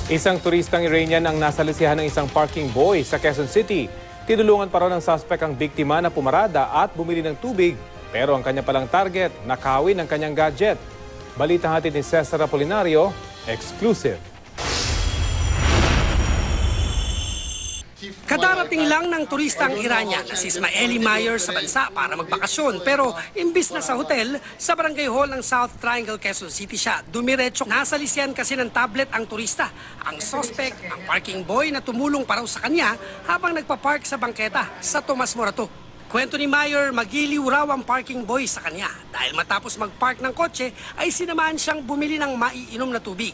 Isang turistang Iranian ang nasalisihan ng isang parking boy sa Quezon City. Tinulungan pa raw ng suspect ang biktima na pumarada at bumili ng tubig. Pero ang kanya palang target, nakawin ang kanyang gadget. Balita hatid ni Cesar Apolinario, exclusive. Kadarating lang ng turistang Iranian na si Ismaili Mayer sa bansa para magbakasyon. Pero imbis na sa hotel, sa barangay hall ng South Triangle, Quezon City siya dumiretso. Nasalisihan kasi ng tablet ang turista. Ang suspect, ang parking boy na tumulong para sa kanya habang nagpapark sa bangketa sa Tomas Morato. Kwento ni Mayer, magiliw raw ang parking boy sa kanya. Dahil matapos magpark ng kotse, ay sinamahan siyang bumili ng maiinom na tubig.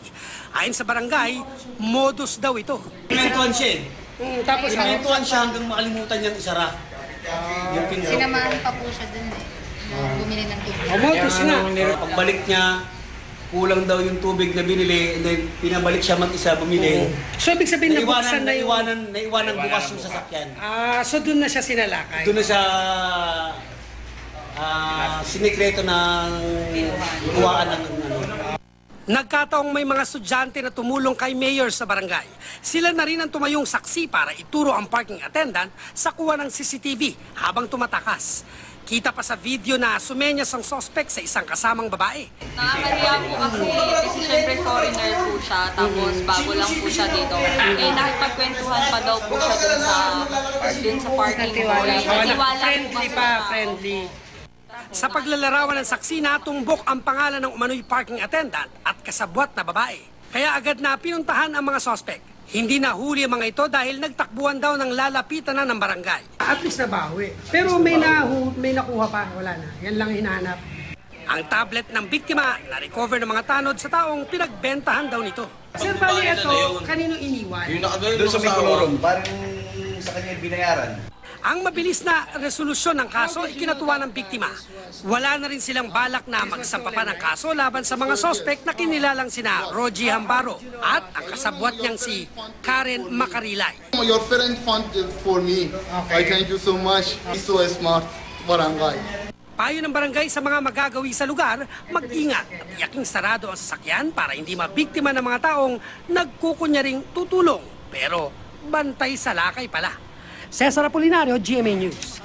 Ayon sa barangay, modus daw ito. Pimentuhan siya eh. Tapos Pimentuhan siya hanggang makalimutan niyang isara. Yung pinto. Sinamahan pa po siya dun eh. Bumili ng tubig. modus nga. Pagbalik niya, kulang daw yung tubig na binili, and then pinabalik siya mag-isa bumili. So ibig sabihin nabuksan na yung... Naiwanan bukas yung sasakyan. So doon na siya sinalakay. Doon na siya sinikreto ng kuhaan ng ano. Nagkataong may mga estudyante na tumulong kay Mayor sa barangay. Sila na rin ang tumayong saksi para ituro ang parking attendant sa kuha ng CCTV habang tumatakas. Kita pa sa video na sumenyas ang suspect sa isang kasamang babae. Nakakaliya po kasi syempre foreigner po siya, tapos bago lang po siya dito. Eh, nakipagkwentuhan pa daw po siya dun sa parking lot. Friendly pa, friendly. Sa paglalarawan ng saksi, natumbok ang pangalan ng umano'y parking attendant at kasabwat na babae. Kaya agad na pinuntahan ang mga suspect. Hindi nahuli ang mga ito dahil nagtakbuhan daw ng lalapitan na ng barangay. At least nabawi. Pero may nakuha pa, wala na. Yan lang hinahanap. Ang tablet ng biktima na-recover ng mga tanod sa taong pinagbentahan daw nito. Sir, bali ito, kanino iniwan? Doon sa may koloron, parang sa kanya binayaran. Ang mabilis na resolusyon ng kaso ay kinatuwa ng biktima. Wala na rin silang balak na magsampa pa ng kaso laban sa mga sospek na kinilalang sina Rogie Hambaro at ang kasabwat niyang si Karen Macarilay. Your friend funded for me. I thank you so much. He's so smart. Barangay. Payo ng barangay sa mga magagawi sa lugar, mag-ingat at iyaking sarado ang sasakyan para hindi mabiktima ng mga taong nagkukunyaring tutulong. Pero bantay sa lakay pala. Cesar Apolinario, GMA News.